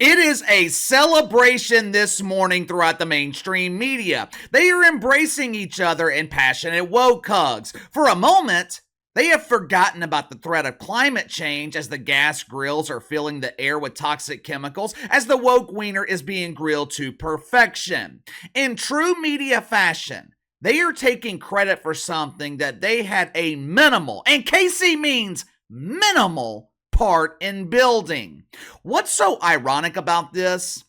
It is a celebration this morning throughout the mainstream media. They are embracing each other in passionate woke hugs. For a moment, they have forgotten about the threat of climate change as the gas grills are filling the air with toxic chemicals, as the woke wiener is being grilled to perfection. In true media fashion, they are taking credit for something that they had a minimal, and Casey means minimal, part in building. What's so ironic about this?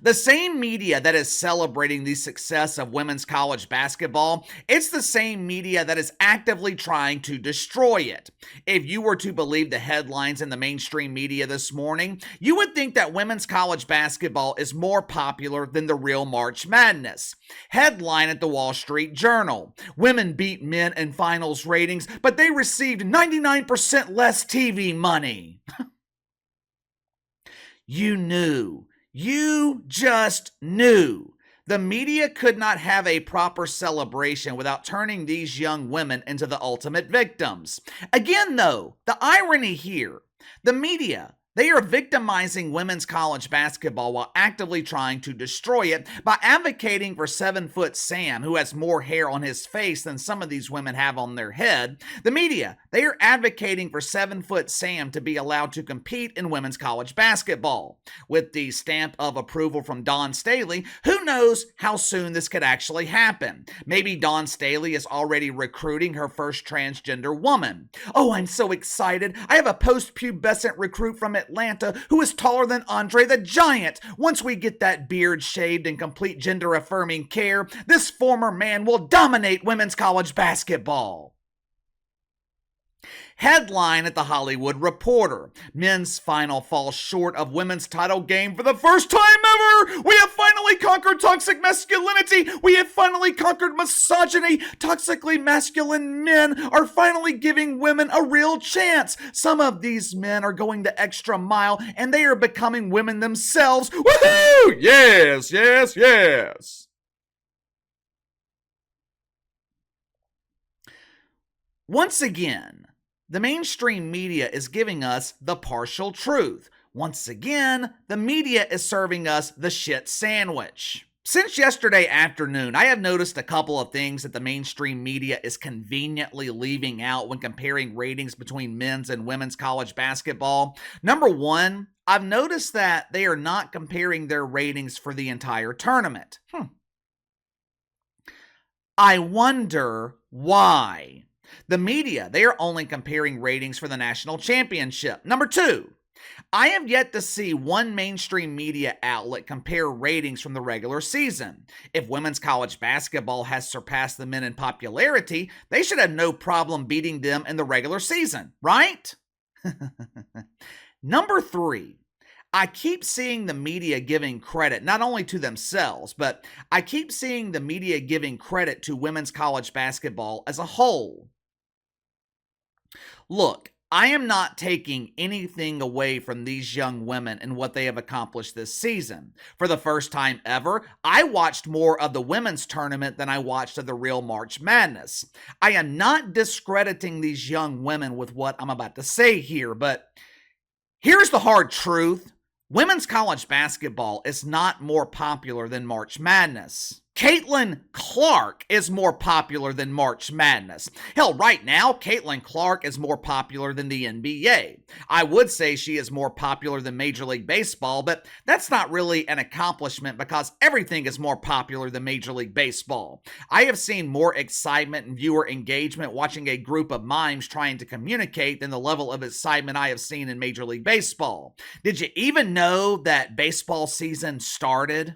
The same media that is celebrating the success of women's college basketball, it's the same media that is actively trying to destroy it. If you were to believe the headlines in the mainstream media this morning, you would think that women's college basketball is more popular than the real March Madness. Headline at the Wall Street Journal: Women beat men in finals ratings, but they received 99% less TV money. You knew. You just knew. The media could not have a proper celebration without turning these young women into the ultimate victims. Again, though, the irony here, the media, they are victimizing women's college basketball while actively trying to destroy it by advocating for 7-foot Sam, who has more hair on his face than some of these women have on their head. The media, they are advocating for 7-foot Sam to be allowed to compete in women's college basketball. With the stamp of approval from Dawn Staley, who knows how soon this could actually happen? Maybe Dawn Staley is already recruiting her first transgender woman. Oh, I'm so excited. I have a post-pubescent recruit from Atlanta who is taller than Andre the Giant. Once we get that beard shaved and complete gender-affirming care, this former man will dominate women's college basketball. Headline at the Hollywood Reporter: Men's final falls short of women's title game for the first time ever. We have finally conquered toxic masculinity. We have finally conquered misogyny. Toxically masculine men are finally giving women a real chance. Some of these men are going the extra mile and they are becoming women themselves. Woohoo! Yes, yes, yes. Once again, the mainstream media is giving us the partial truth. Once again, the media is serving us the shit sandwich. Since yesterday afternoon, I have noticed a couple of things that the mainstream media is conveniently leaving out when comparing ratings between men's and women's college basketball. Number one, I've noticed that they are not comparing their ratings for the entire tournament. I wonder why. The media, they are only comparing ratings for the national championship. Number two, I have yet to see one mainstream media outlet compare ratings from the regular season. If women's college basketball has surpassed the men in popularity, they should have no problem beating them in the regular season, right? Number three, I keep seeing the media giving credit not only to themselves, but I keep seeing the media giving credit to women's college basketball as a whole. Look, I am not taking anything away from these young women and what they have accomplished this season. For the first time ever, I watched more of the women's tournament than I watched of the real March Madness. I am not discrediting these young women with what I'm about to say here, but here's the hard truth. Women's college basketball is not more popular than March Madness. Caitlyn Clark is more popular than March Madness. Hell, right now, Caitlyn Clark is more popular than the NBA. I would say she is more popular than Major League Baseball, but that's not really an accomplishment because everything is more popular than Major League Baseball. I have seen more excitement and viewer engagement watching a group of mimes trying to communicate than the level of excitement I have seen in Major League Baseball. Did you even know that baseball season started?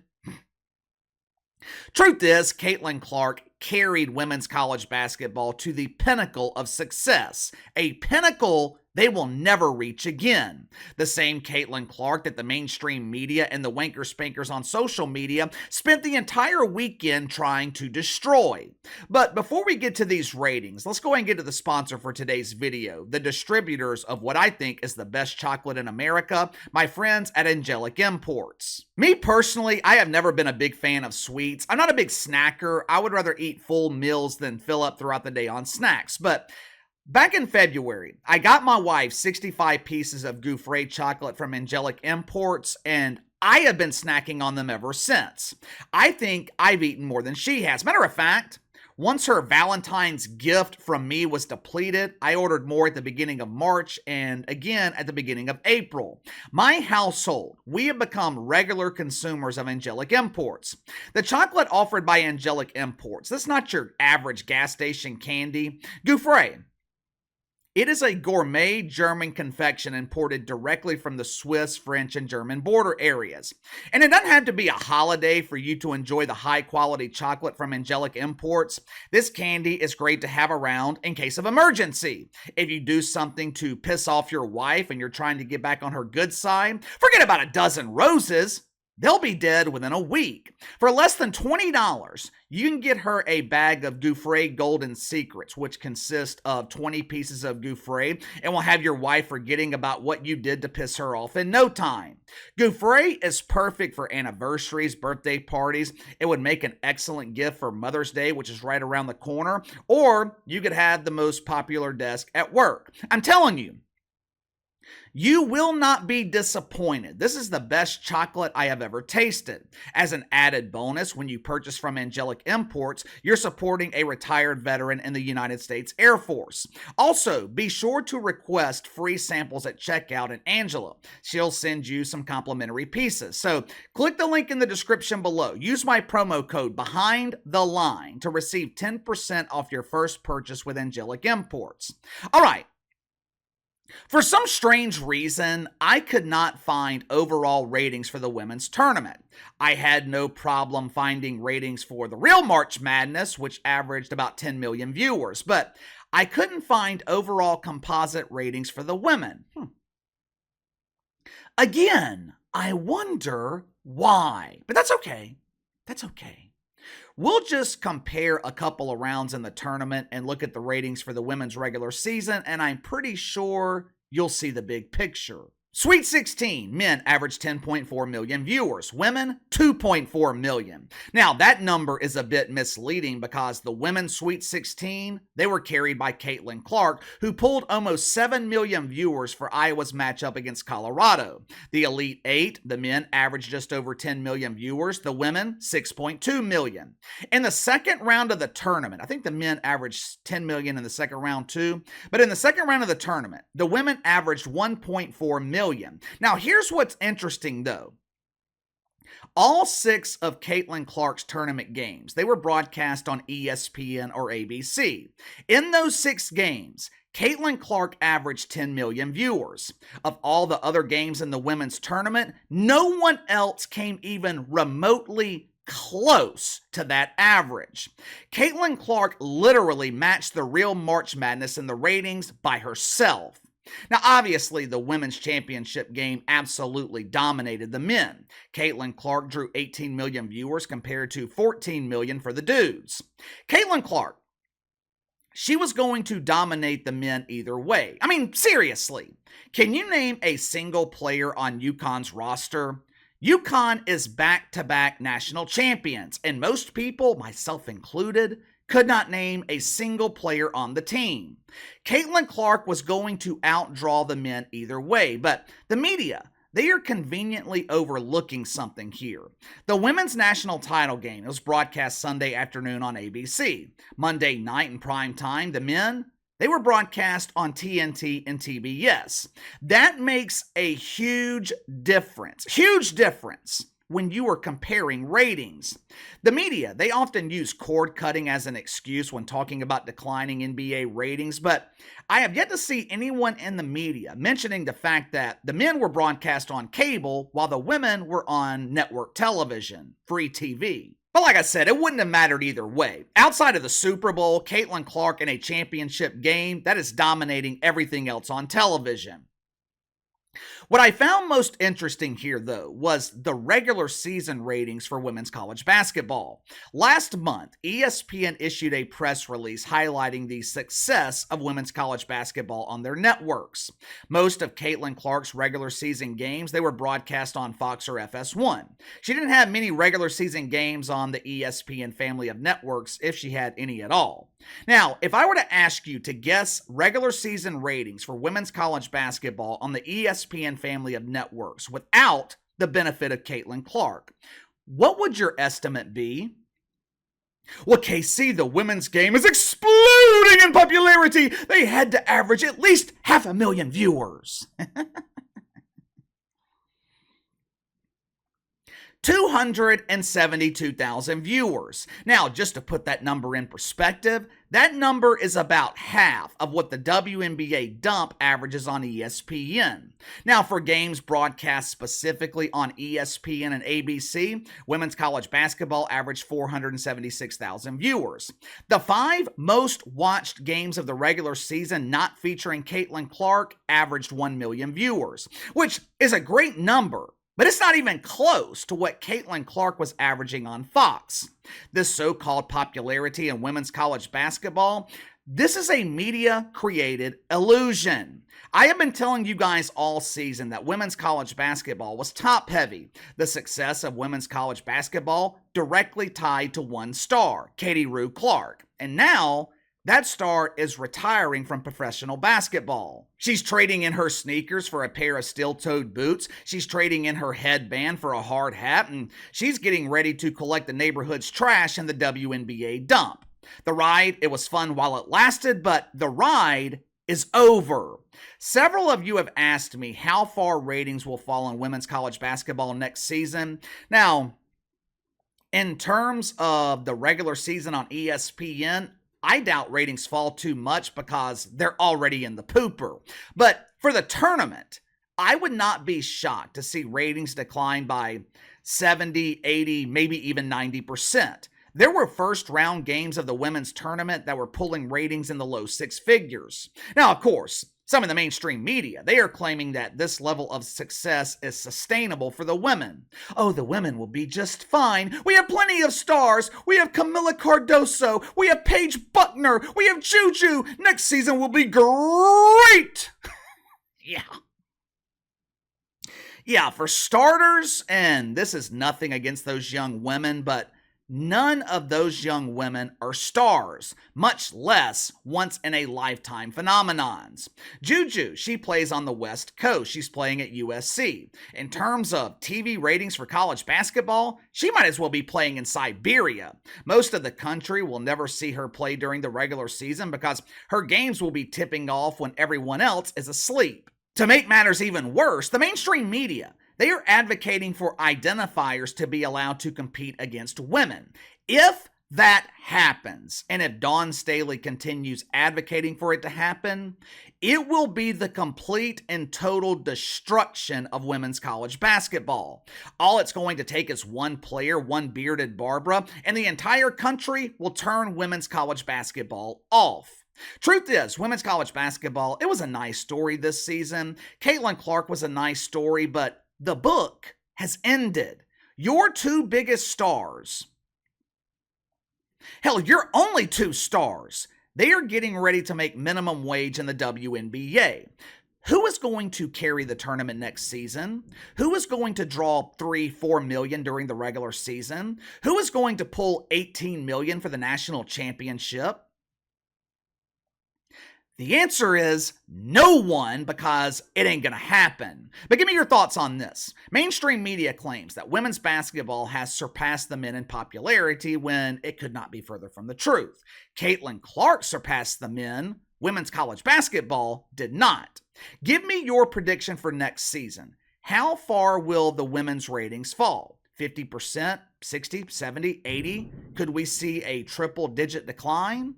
Truth is, Caitlyn Clark carried women's college basketball to the pinnacle of success, a pinnacle they will never reach again. The same Caitlyn Clark that the mainstream media and the wanker spankers on social media spent the entire weekend trying to destroy. But before we get to these ratings, let's go ahead and get to the sponsor for today's video, the distributors of what I think is the best chocolate in America, my friends at Angelic Imports. Me personally, I have never been a big fan of sweets. I'm not a big snacker. I would rather eat full meals than fill up throughout the day on snacks. But Back in February, I got my wife 65 pieces of Gouffre chocolate from Angelic Imports, and I have been snacking on them ever since. I think I've eaten more than she has. Matter of fact, once her Valentine's gift from me was depleted, I ordered more at the beginning of March and again at the beginning of April. My household, we have become regular consumers of Angelic Imports. The chocolate offered by Angelic Imports, that's not your average gas station candy. Gouffre, it is a gourmet German confection imported directly from the Swiss, French, and German border areas. And it doesn't have to be a holiday for you to enjoy the high quality chocolate from Angelic Imports. This candy is great to have around in case of emergency. If you do something to piss off your wife and you're trying to get back on her good side, forget about a dozen roses. They'll be dead within a week. For less than $20, you can get her a bag of Gouffre Golden Secrets, which consist of 20 pieces of Gouffre and will have your wife forgetting about what you did to piss her off in no time. Gouffre is perfect for anniversaries, birthday parties. It would make an excellent gift for Mother's Day, which is right around the corner, or you could have the most popular desk at work. I'm telling you, you will not be disappointed. This is the best chocolate I have ever tasted. As an added bonus, when you purchase from Angelic Imports, you're supporting a retired veteran in the United States Air Force. Also, be sure to request free samples at checkout, and Angela, she'll send you some complimentary pieces. So click the link in the description below. Use my promo code Behind the Line to receive 10% off your first purchase with Angelic Imports. All right. For some strange reason, I could not find overall ratings for the women's tournament. I had no problem finding ratings for the real March Madness, which averaged about 10 million viewers, but I couldn't find overall composite ratings for the women. Again, I wonder why, but that's okay. That's okay. We'll just compare a couple of rounds in the tournament and look at the ratings for the women's regular season, and I'm pretty sure you'll see the big picture. Sweet 16, men averaged 10.4 million viewers, women 2.4 million. Now that number is a bit misleading because the women's Sweet 16, they were carried by Caitlyn Clark, who pulled almost 7 million viewers for Iowa's matchup against Colorado. The Elite 8, the men averaged just over 10 million viewers, the women 6.2 million. In the second round of the tournament, I think the men averaged 10 million in the second round too, but in the second round of the tournament, the women averaged 1.4 million. Now, here's what's interesting, though. All 6 of Caitlyn Clark's tournament games, they were broadcast on ESPN or ABC. In those 6 games, Caitlyn Clark averaged 10 million viewers. Of all the other games in the women's tournament, no one else came even remotely close to that average. Caitlyn Clark literally matched the real March Madness in the ratings by herself. Now, obviously, the women's championship game absolutely dominated the men. Caitlyn Clark drew 18 million viewers compared to 14 million for the dudes. Caitlyn Clark, she was going to dominate the men either way. I mean, seriously, can you name a single player on UConn's roster? UConn is back-to-back national champions, and most people, myself included, could not name a single player on the team. Caitlyn Clark was going to outdraw the men either way, but the media, they are conveniently overlooking something here. The women's national title game was broadcast Sunday afternoon on ABC. Monday night in prime time, the men, they were broadcast on TNT and TBS. That makes a huge difference when you are comparing ratings. The media, they often use cord cutting as an excuse when talking about declining NBA ratings, but I have yet to see anyone in the media mentioning the fact that the men were broadcast on cable while the women were on network television, free TV. But like I said, it wouldn't have mattered either way. Outside of the Super Bowl, Caitlyn Clark in a championship game, that is dominating everything else on television. What I found most interesting here, though, was the regular season ratings for women's college basketball. Last month, ESPN issued a press release highlighting the success of women's college basketball on their networks. Most of Caitlyn Clark's regular season games, they were broadcast on Fox or FS1. She didn't have many regular season games on the ESPN family of networks, if she had any at all. Now, if I were to ask you to guess regular season ratings for women's college basketball on the ESPN family of networks without the benefit of Caitlyn Clark, what would your estimate be? Well, KC, the women's game is exploding in popularity. They had to average at least 500,000 viewers. 272,000 viewers. Now, just to put that number in perspective, that number is about half of what the WNBA dump averages on ESPN. Now, for games broadcast specifically on ESPN and ABC, women's college basketball averaged 476,000 viewers. The 5 most watched games of the regular season not featuring Caitlyn Clark averaged 1 million viewers, which is a great number. But it's not even close to what Caitlyn Clark was averaging on Fox. This so-called popularity in women's college basketball, this is a media-created illusion. I have been telling you guys all season that women's college basketball was top-heavy. The success of women's college basketball directly tied to one star, Katie Rue Clark. And now, that star is retiring from professional basketball. She's trading in her sneakers for a pair of steel-toed boots. She's trading in her headband for a hard hat, and she's getting ready to collect the neighborhood's trash in the WNBA dump. The ride, it was fun while it lasted, but the ride is over. Several of you have asked me how far ratings will fall in women's college basketball next season. Now, in terms of the regular season on ESPN, I doubt ratings fall too much because they're already in the pooper. But for the tournament, I would not be shocked to see ratings decline by 70, 80, maybe even 90%. There were first round games of the women's tournament that were pulling ratings in the low 6 figures. Now, of course, some in the mainstream media, they are claiming that this level of success is sustainable for the women. Oh, the women will be just fine. We have plenty of stars. We have Camila Cardoso. We have Paige Buckner. We have Juju. Next season will be great. Yeah, for starters, and this is nothing against those young women, but none of those young women are stars, much less once-in-a-lifetime phenomenons. Juju, she plays on the West Coast. She's playing at USC. In terms of TV ratings for college basketball, she might as well be playing in Siberia. Most of the country will never see her play during the regular season because her games will be tipping off when everyone else is asleep. To make matters even worse, the mainstream media, they are advocating for identifiers to be allowed to compete against women. If that happens, and if Dawn Staley continues advocating for it to happen, it will be the complete and total destruction of women's college basketball. All it's going to take is one player, one bearded Barbara, and the entire country will turn women's college basketball off. Truth is, women's college basketball, it was a nice story this season. Caitlyn Clark was a nice story, but the book has ended. Your 2 biggest stars, hell, your only 2 stars, they are getting ready to make minimum wage in the WNBA. Who is going to carry the tournament next season? Who is going to draw 3-4 million during the regular season? Who is going to pull 18 million for the national championship? The answer is no one, because it ain't gonna happen. But give me your thoughts on this. Mainstream media claims that women's basketball has surpassed the men in popularity when it could not be further from the truth. Caitlyn Clark surpassed the men. Women's college basketball did not. Give me your prediction for next season. How far will the women's ratings fall? 50%, 60, 70, 80? Could we see a triple-digit decline?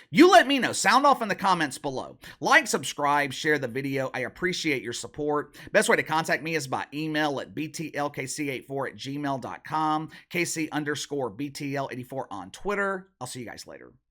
You let me know. Sound off in the comments below. Like, subscribe, share the video. I appreciate your support. Best way to contact me is by email at btlkc84@gmail.com, KC_BTL84 on Twitter. I'll see you guys later.